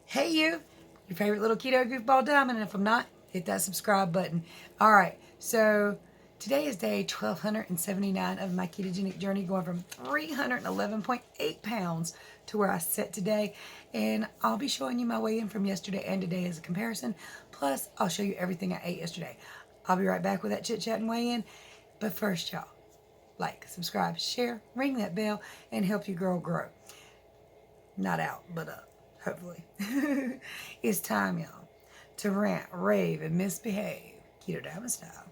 Hey you, your favorite little keto goofball diamond, and if I'm not, hit that subscribe button. All right, so today is day 1279 of my ketogenic journey, going from 311.8 pounds to where I sit today, and I'll be showing you my weigh-in from yesterday and today as a comparison, plus I'll show you everything I ate yesterday. I'll be right back with that chit-chat and weigh-in, but first, y'all, like, subscribe, share, ring that bell, and help your girl grow. Not out, but up. Hopefully. It's time, y'all, to rant, rave, and misbehave. Keto Diamond style.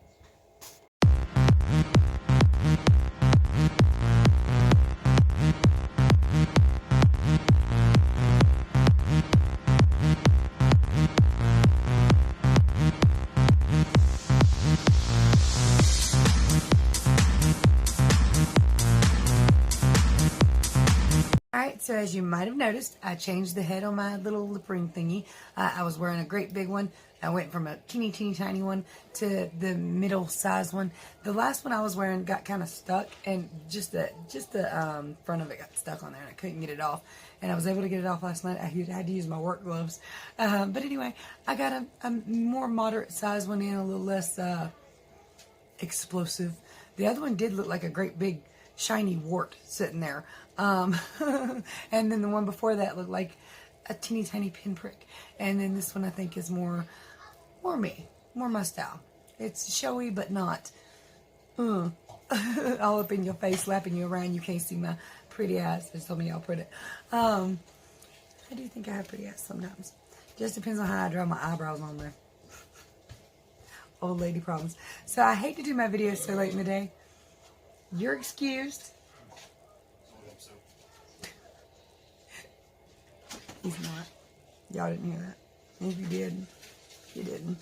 Alright, so as you might have noticed, I changed the head on my little lip ring thingy. I was wearing a great big one. I went from a teeny tiny one to the middle sized one. The last one I was wearing got kind of stuck, and just the front of it got stuck on there, and I couldn't get it off. And I was able to get it off last night. I had to use my work gloves. But anyway, I got a more moderate sized one in, a little less explosive. The other one did look like a great big shiny wart sitting there. And then the one before that looked like a teeny tiny pinprick. And then this one I think is more me, more my style. It's showy but not all up in your face, slapping you around. You can't see my pretty ass. There's so many y'all put it. I do think I have pretty ass sometimes. Just depends on how I draw my eyebrows on there. Old lady problems. So I hate to do my videos so late in the day. You're excused. He's not. Y'all didn't hear that. If you did, you didn't.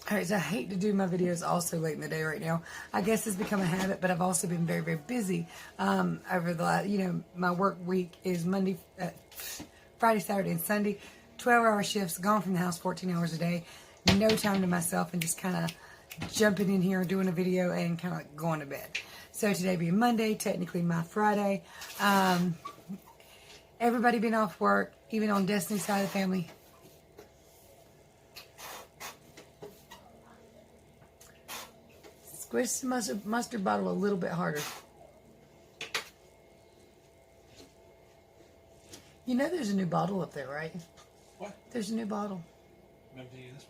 Alright, so I hate to do my videos also late in the day right now. I guess it's become a habit, but I've also been very, very busy over the last, my work week is Friday, Saturday, and Sunday. 12-hour shifts, gone from the house 14 hours a day. No time to myself, and just kind of jumping in here and doing a video and kind of going to bed. So today being Monday, technically my Friday. Everybody been off work, even on Destiny's side of the family. Squish the mustard bottle a little bit harder. You know there's a new bottle up there, right? What? There's a new bottle. Empty this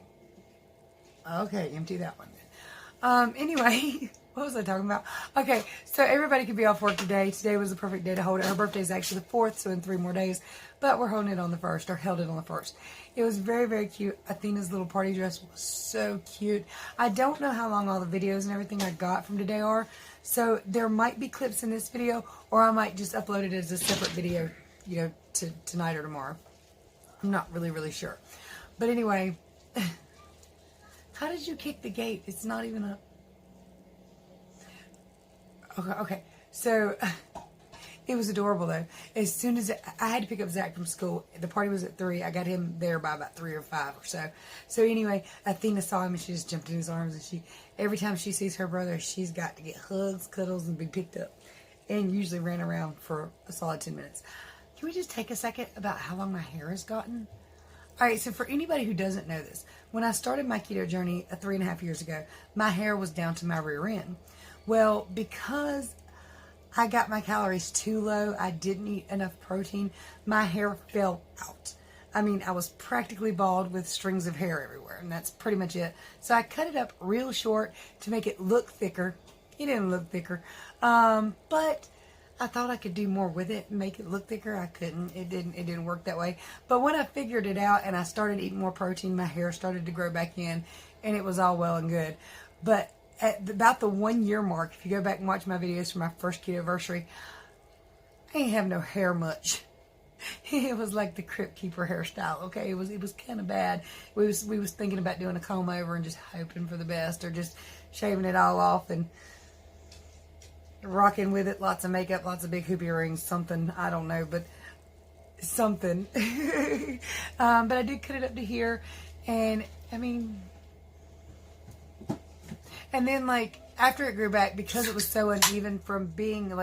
one. Okay, empty that one then. Anyway, what was I talking about? Okay, so everybody could be off work today. Today was the perfect day to hold it. Her birthday is actually the 4th, so in 3 more days. But we're holding it on the 1st, or held it on the 1st. It was very, very cute. Athena's little party dress was so cute. I don't know how long all the videos and everything I got from today are. So there might be clips in this video, or I might just upload it as a separate video, to tonight or tomorrow. I'm not really, really sure. But anyway, how did you kick the gate? It's not even a... Okay. So, it was adorable, though. As soon as I had to pick up Zach from school, the party was at 3. I got him there by about 3 or 5 or so. So anyway, Athena saw him and she just jumped in his arms. And every time she sees her brother, she's got to get hugs, cuddles, and be picked up. And usually ran around for a solid 10 minutes. Can we just take a second about how long my hair has gotten? Alright, so for anybody who doesn't know this, when I started my keto journey 3.5 years ago, my hair was down to my rear end. Well, because I got my calories too low, I didn't eat enough protein, my hair fell out. I mean, I was practically bald with strings of hair everywhere, and that's pretty much it. So I cut it up real short to make it look thicker. It didn't look thicker, but I thought I could do more with it and make it look thicker. I couldn't. It didn't work that way. But when I figured it out and I started eating more protein, my hair started to grow back in, and it was all well and good. But at about the 1 year mark, if you go back and watch my videos from my first Ketoversary, I ain't have no hair much. It was like the Crypt Keeper hairstyle, okay? It was kind of bad. We was thinking about doing a comb over and just hoping for the best, or just shaving it all off and rocking with it. Lots of makeup, lots of big hoop earrings, something, I don't know, but something. But I did cut it up to here, and I mean... And then, after it grew back, because it was so uneven from being,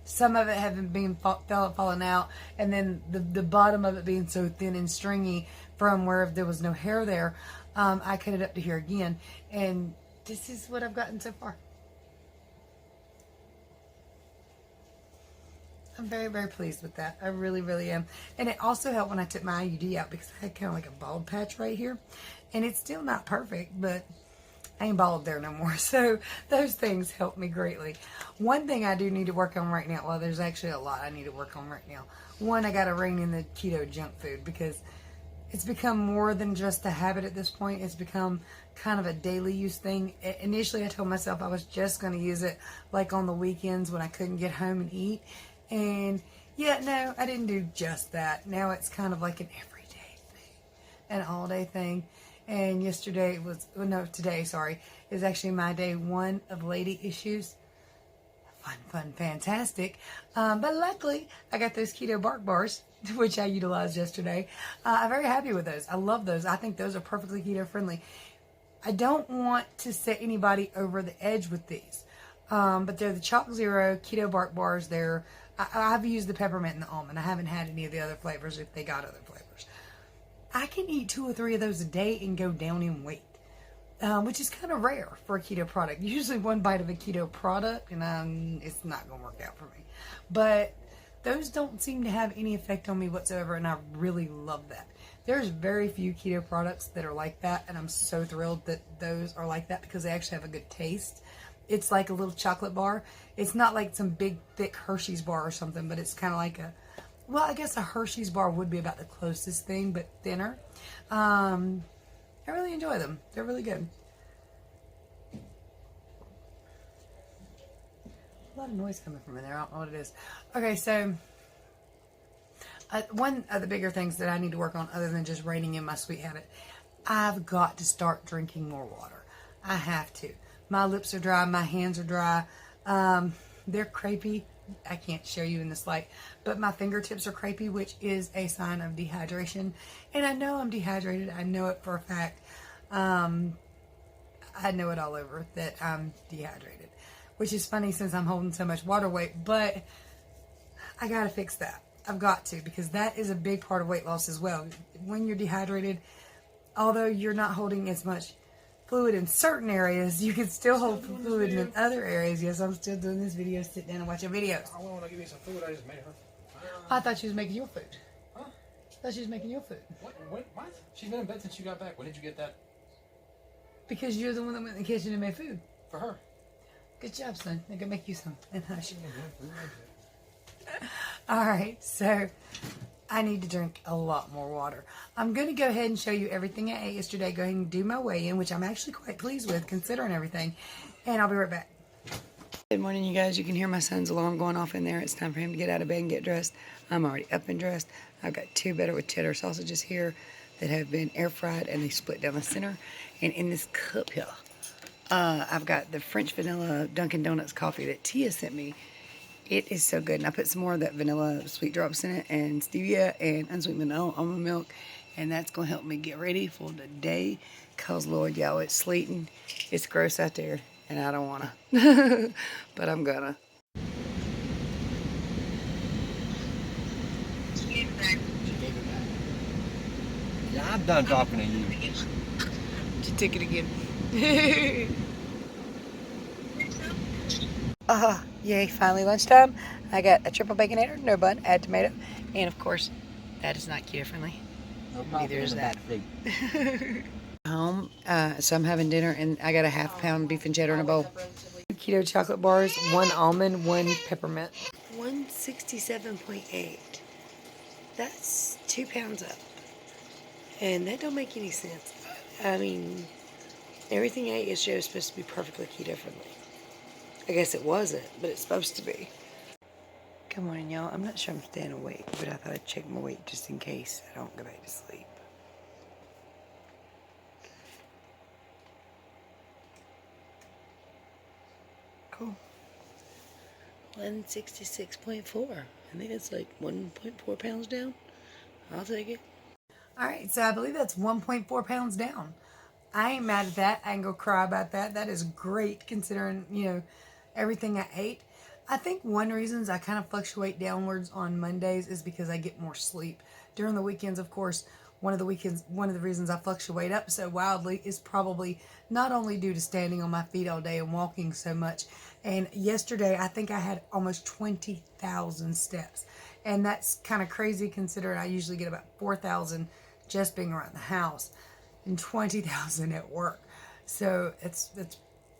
some of it having been falling out, and then the bottom of it being so thin and stringy from where there was no hair there. I cut it up to here again, and this is what I've gotten so far. I'm very, very pleased with that. I really, really am. And it also helped when I took my IUD out, because I had kind of like a bald patch right here. And it's still not perfect, but I ain't bald there no more. So those things help me greatly. One thing I do need to work on right now, well, there's actually a lot I need to work on right now. One, I got to rein in the keto junk food, because it's become more than just a habit at this point. It's become kind of a daily use thing. Initially, I told myself I was just going to use it like on the weekends when I couldn't get home and eat. And yeah, no, I didn't do just that. Now it's kind of like an everyday thing, an all day thing. And yesterday was, well, no, today, sorry, is actually my day one of lady issues. Fun, fantastic. But luckily, I got those keto bark bars, which I utilized yesterday. I'm very happy with those. I love those. I think those are perfectly keto friendly. I don't want to set anybody over the edge with these. But they're the Chalk Zero keto bark bars. I've used the peppermint and the almond. I haven't had any of the other flavors if they got other flavors. I can eat 2 or 3 of those a day and go down in weight, which is kind of rare for a keto product. Usually one bite of a keto product and it's not going to work out for me. But those don't seem to have any effect on me whatsoever, and I really love that. There's very few keto products that are like that, and I'm so thrilled that those are like that because they actually have a good taste. It's like a little chocolate bar. It's not like some big, thick Hershey's bar or something, but it's kind of like well, I guess a Hershey's bar would be about the closest thing, but thinner. I really enjoy them. They're really good. A lot of noise coming from in there. I don't know what it is. Okay, so one of the bigger things that I need to work on, other than just reining in my sweet habit, I've got to start drinking more water. I have to. My lips are dry. My hands are dry. They're crepey. I can't show you in this light, but my fingertips are crepey, which is a sign of dehydration. And I know I'm dehydrated. I know it for a fact. I know it all over that I'm dehydrated, which is funny since I'm holding so much water weight, but I got to fix that. I've got to, because that is a big part of weight loss as well. When you're dehydrated, although you're not holding as much fluid in certain areas, you can still hold fluid in other areas. Yes, I'm still doing this video. Sit down and watch your videos. I want to give me some food. I just made her. I thought she was making your food. Huh? I thought she was making your food. What? She's been in bed since you got back. When did you get that? Because you're the one that went in the kitchen and made food. For her. Good job, son. I can make you some. And hush. All right, so I need to drink a lot more water. I'm going to go ahead and show you everything I ate yesterday. Go ahead and do my weigh-in, which I'm actually quite pleased with considering everything. And I'll be right back. Good morning, you guys. You can hear my son's alarm going off in there. It's time for him to get out of bed and get dressed. I'm already up and dressed. I've got 2 Better with Cheddar sausages here that have been air fried, and they split down the center. And in this cup here, I've got the French vanilla Dunkin' Donuts coffee that Tia sent me. It is so good. And I put some more of that vanilla sweet drops in it, and stevia and unsweetened almond milk. And that's going to help me get ready for the day. Because, Lord, y'all, it's sleeting. It's gross out there. And I don't want to. But I'm going to. She gave it back. Yeah, I'm done talking to you. She took it again. Yay, finally lunchtime. I got a triple baconator, no bun, add tomato, and of course, that is not keto friendly. Neither is that. Home, so I'm having dinner, and I got a ½ pound beef and cheddar in a bowl. 2 keto chocolate bars, 1 almond, 1 peppermint. 167.8. That's 2 pounds up. And that don't make any sense. I mean, everything I ate yesterday was supposed to be perfectly keto friendly. I guess it wasn't, but it's supposed to be. Good morning, y'all. I'm not sure I'm staying awake, but I thought I'd check my weight just in case I don't go back to sleep. Cool. 166.4. I think it's like 1.4 pounds down. I'll take it. Alright, so I believe that's 1.4 pounds down. I ain't mad at that. I ain't gonna cry about that. That is great considering, you know, everything I ate. I think one reasons I kind of fluctuate downwards on Mondays is because I get more sleep. During the weekends, of course, one of the reasons I fluctuate up so wildly is probably not only due to standing on my feet all day and walking so much. And yesterday, I think I had almost 20,000 steps. And that's kind of crazy considering I usually get about 4,000 just being around the house and 20,000 at work. So it's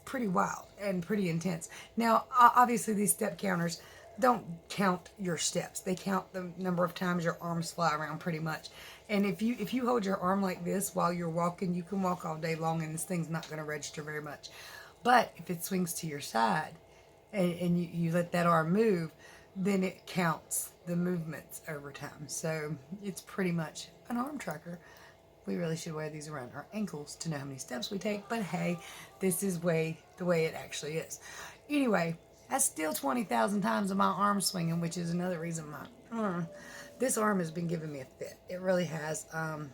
pretty wild and pretty intense. Now, obviously, these step counters don't count your steps. They count the number of times your arms fly around, pretty much. And if you hold your arm like this while you're walking, you can walk all day long, and this thing's not going to register very much. But if it swings to your side, and you let that arm move, then it counts the movements over time. So it's pretty much an arm tracker. We really should wear these around our ankles to know how many steps we take, but hey, this is the way it actually is. Anyway, that's still 20,000 times of my arm swinging, which is another reason this arm has been giving me a fit. It really has. I'm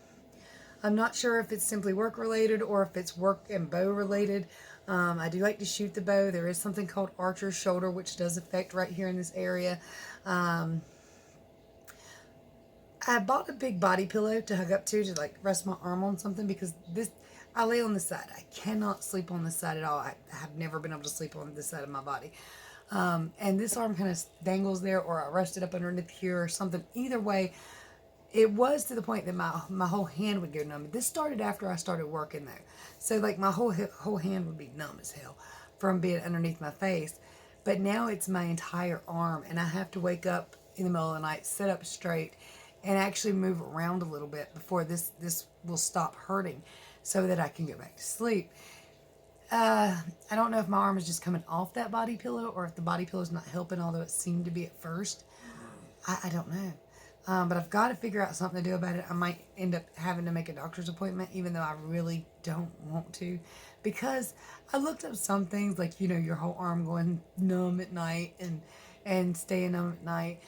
not sure if it's simply work related or if it's work and bow related. I do like to shoot the bow. There is something called archer's shoulder, which does affect right here in this area. I bought a big body pillow to hug up to like rest my arm on something, because I lay on this side. I cannot sleep on this side at all. I have never been able to sleep on this side of my body. And this arm kind of dangles there, or I rest it up underneath here or something. Either way, it was to the point that my whole hand would go numb. This started after I started working though. So like my whole hand would be numb as hell from being underneath my face. But now it's my entire arm, and I have to wake up in the middle of the night, sit up straight, and actually move around a little bit before this will stop hurting so that I can go back to sleep. I don't know if my arm is just coming off that body pillow or if the body pillow is not helping, although it seemed to be at first. I don't know. But I've got to figure out something to do about it. I might end up having to make a doctor's appointment, even though I really don't want to. Because I looked up some things like, your whole arm going numb at night and staying numb at night.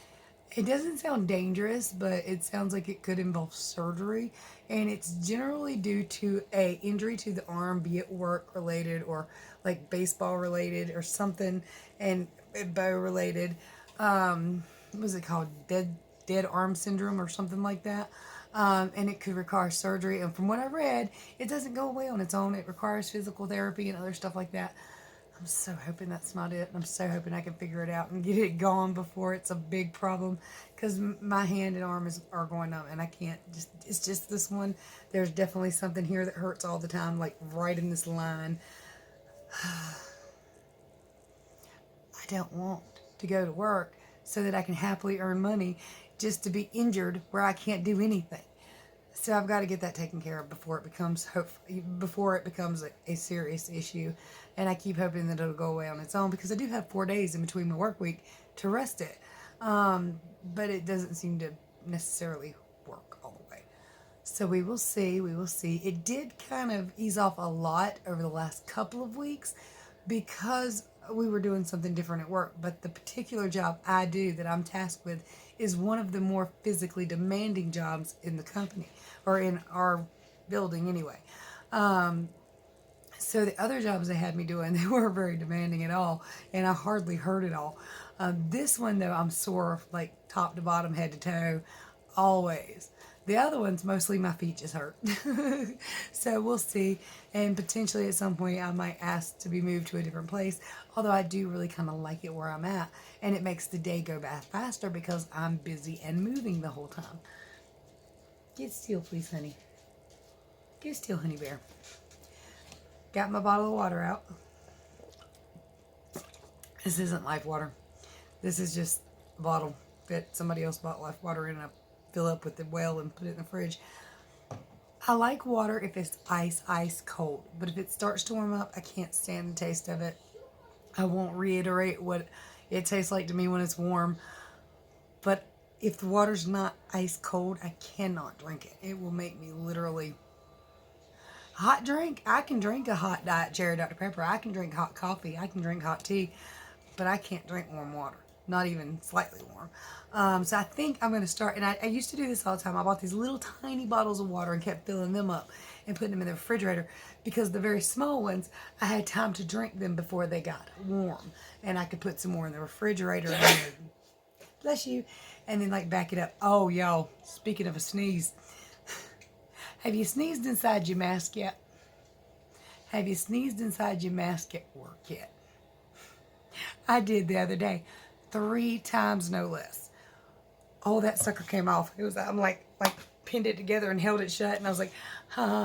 It doesn't sound dangerous, but it sounds like it could involve surgery. And it's generally due to a injury to the arm, be it work related or like baseball related or something, and bow related. What was it called? Dead arm syndrome or something like that. And it could require surgery. And from what I read, it doesn't go away on its own. It requires physical therapy and other stuff like that. I'm so hoping that's not it. I'm so hoping I can figure it out and get it gone before it's a big problem, because my hand and arm are going numb, and I can't it's just this one. There's definitely something here that hurts all the time, like right in this line. I don't want to go to work so that I can happily earn money just to be injured where I can't do anything. So I've got to get that taken care of before it becomes a serious issue. And I keep hoping that it'll go away on its own, because I do have 4 days in between my work week to rest it. But it doesn't seem to necessarily work all the way. So we will see. It did kind of ease off a lot over the last couple of weeks because we were doing something different at work. But the particular job I do that I'm tasked with is one of the more physically demanding jobs in the company, or in our building anyway. So the other jobs they had me doing, they weren't very demanding at all, and I hardly hurt at all. This one, though, I'm sore like top to bottom, head to toe, always. The other ones, mostly my feet just hurt. So we'll see. And potentially at some point I might ask to be moved to a different place. Although I do really kind of like it where I'm at. And it makes the day go by faster because I'm busy and moving the whole time. Get still, please, honey. Get still, honey bear. Got my bottle of water out. This isn't life water. This is just a bottle that somebody else bought life water in, and I fill up with the well and put it in the fridge. I like water if it's ice cold, but if it starts to warm up, I can't stand the taste of it. I won't reiterate what it tastes like to me when it's warm, but if the water's not ice cold, I cannot drink it. It will make me literally... Hot drink, I can drink a hot diet cherry Dr. Pepper. I can drink hot coffee. I can drink hot tea, but I can't drink warm water. not even slightly warm. So I think I'm going to start, and I used to do this all the time. I bought these little tiny bottles of water and kept filling them up and putting them in the refrigerator, because the very small ones, I had time to drink them before they got warm, and I could put some more in the refrigerator and then, bless you, and then like back it up. Oh, y'all, speaking of a sneeze, have you sneezed inside your mask yet? Have you sneezed inside your mask at work yet? I did the other day, 3 times no less. Oh, that sucker came off. It was, I'm like pinned it together and held it shut, and I was like,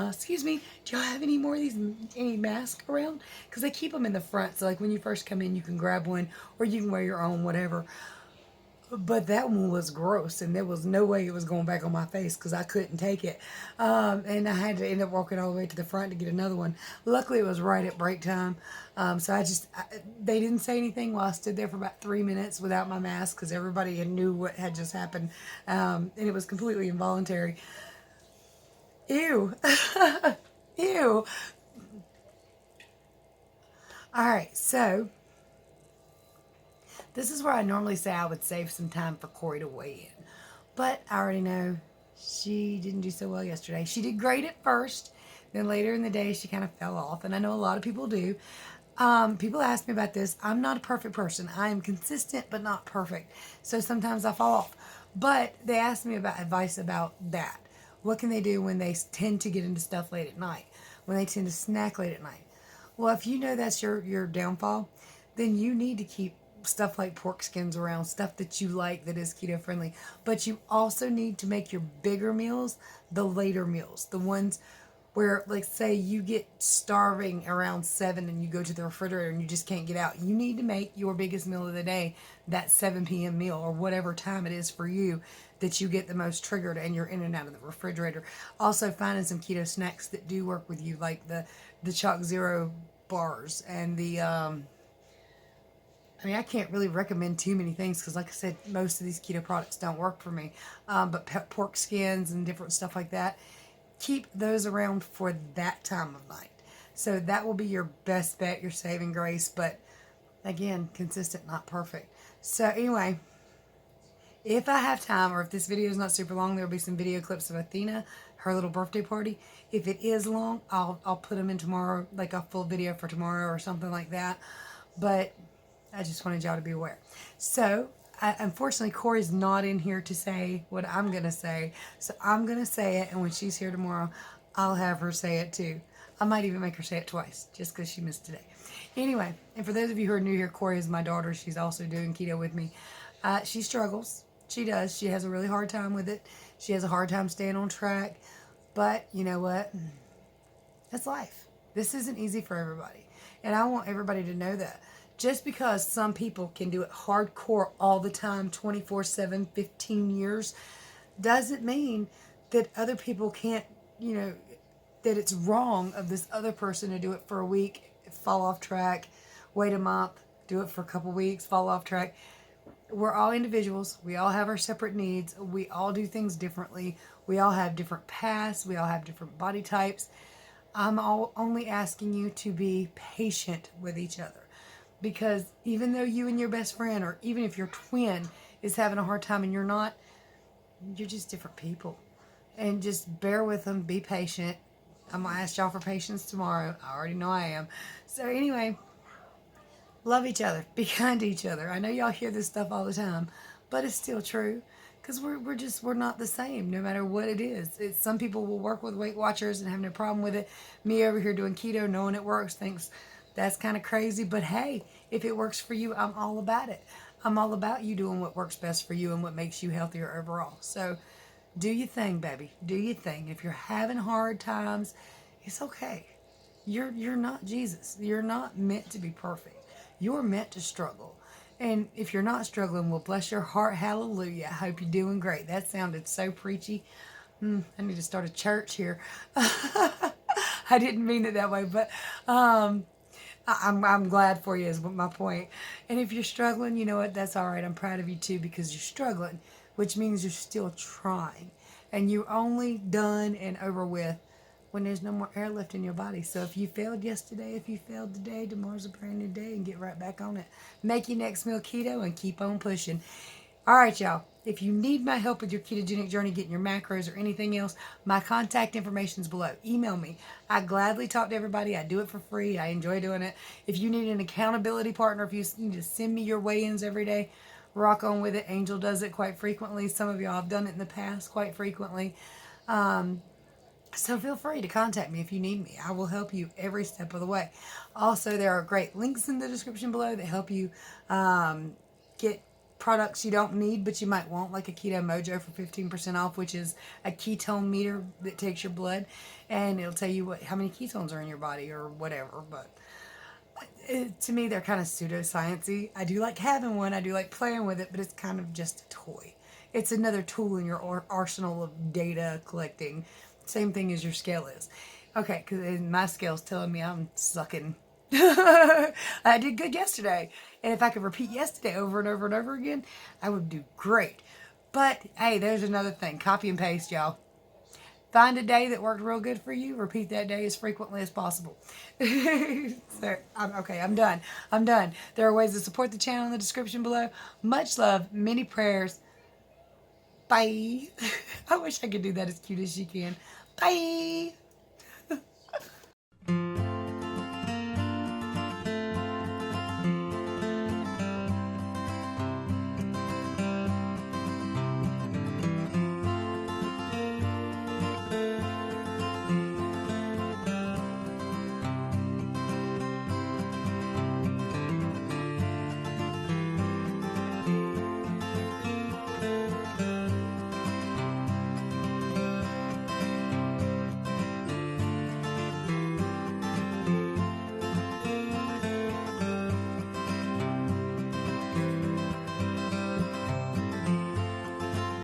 excuse me, do y'all have any more of these, any masks around? Because they keep them in the front, so like when you first come in, you can grab one, or you can wear your own, whatever. But that one was gross, and there was no way it was going back on my face because I couldn't take it. And I had to end up walking all the way to the front to get another one. Luckily, it was right at break time. So they didn't say anything while I stood there for about 3 minutes without my mask, because everybody knew what had just happened. And it was completely involuntary. Ew. Ew. All right, so this is where I normally say I would save some time for Corey to weigh in. But I already know she didn't do so well yesterday. She did great at first. Then later in the day, she kind of fell off. And I know a lot of people do. People ask me about this. I'm not a perfect person. I am consistent, but not perfect. So sometimes I fall off. But they asked me about advice about that. What can they do when they tend to get into stuff late at night? When they tend to snack late at night? Well, if you know that's your downfall, then you need to keep stuff like pork skins around, stuff that you like that is keto friendly. But you also need to make your bigger meals the later meals, the ones where, like, say you get starving around 7 and you go to the refrigerator and you just can't get out. You need to make your biggest meal of the day that 7 p.m. meal, or whatever time it is for you that you get the most triggered and you're in and out of the refrigerator. Also, finding some keto snacks that do work with you, like the Chalk Zero bars and the I mean, I can't really recommend too many things because, like I said, most of these keto products don't work for me. But pork skins and different stuff like that, keep those around for that time of night. So that will be your best bet, your saving grace. But again, consistent, not perfect. So anyway, if I have time, or if this video is not super long, there will be some video clips of Athena, her little birthday party. If it is long, I'll put them in tomorrow, like a full video for tomorrow or something like that. But I just wanted y'all to be aware. So, unfortunately, Corey's not in here to say what I'm going to say. So, I'm going to say it, and when she's here tomorrow, I'll have her say it too. I might even make her say it twice, just because she missed today. Anyway, and for those of you who are new here, Corey is my daughter. She's also doing keto with me. She struggles. She does. She has a really hard time with it. She has a hard time staying on track. But, you know what? That's life. This isn't easy for everybody. And I want everybody to know that. Just because some people can do it hardcore all the time, 24/7, 15 years, doesn't mean that other people can't, that it's wrong of this other person to do it for a week, fall off track, wait a month, do it for a couple weeks, fall off track. We're all individuals. We all have our separate needs. We all do things differently. We all have different paths. We all have different body types. I'm only asking you to be patient with each other. Because even though you and your best friend, or even if your twin is having a hard time and you're not, you're just different people. And just bear with them, be patient. I'm going to ask y'all for patience tomorrow. I already know I am. So anyway, love each other. Be kind to each other. I know y'all hear this stuff all the time, but it's still true. Because we're not the same, no matter what it is. Some people will work with Weight Watchers and have no problem with it. Me over here doing keto, knowing it works, thinks that's kind of crazy. But hey, if it works for you, I'm all about it. I'm all about you doing what works best for you and what makes you healthier overall. So do your thing, baby. Do your thing. If you're having hard times, it's okay. You're not Jesus. You're not meant to be perfect. You're meant to struggle. And if you're not struggling, well, bless your heart, hallelujah. I hope you're doing great. That sounded so preachy. I need to start a church here. I didn't mean it that way, but I'm glad for you is my point. And if you're struggling, you know what? That's all right. I'm proud of you too, because you're struggling, which means you're still trying. And you're only done and over with when there's no more airlift in your body. So if you failed yesterday, if you failed today, tomorrow's a brand new day and get right back on it. Make your next meal keto and keep on pushing. All right, y'all. If you need my help with your ketogenic journey, getting your macros or anything else, my contact information is below. Email me. I gladly talk to everybody. I do it for free. I enjoy doing it. If you need an accountability partner, if you need to send me your weigh-ins every day, rock on with it. Angel does it quite frequently. Some of y'all have done it in the past quite frequently. So feel free to contact me if you need me. I will help you every step of the way. Also, there are great links in the description below that help you get products you don't need but you might want, like a Keto Mojo for 15% off, which is a ketone meter that takes your blood and it'll tell you how many ketones are in your body or whatever. But to me, they're kind of pseudoscience-y. I do like having one. I do like playing with it, but it's kind of just a toy. It's another tool in your arsenal of data collecting. Same thing as your scale is. Okay, because my scale's telling me I'm sucking. I did good yesterday. And if I could repeat yesterday over and over and over again, I would do great. But, hey, there's another thing. Copy and paste, y'all. Find a day that worked real good for you. Repeat that day as frequently as possible. So, I'm done. I'm done. There are ways to support the channel in the description below. Much love. Many prayers. Bye. I wish I could do that as cute as she can. Bye.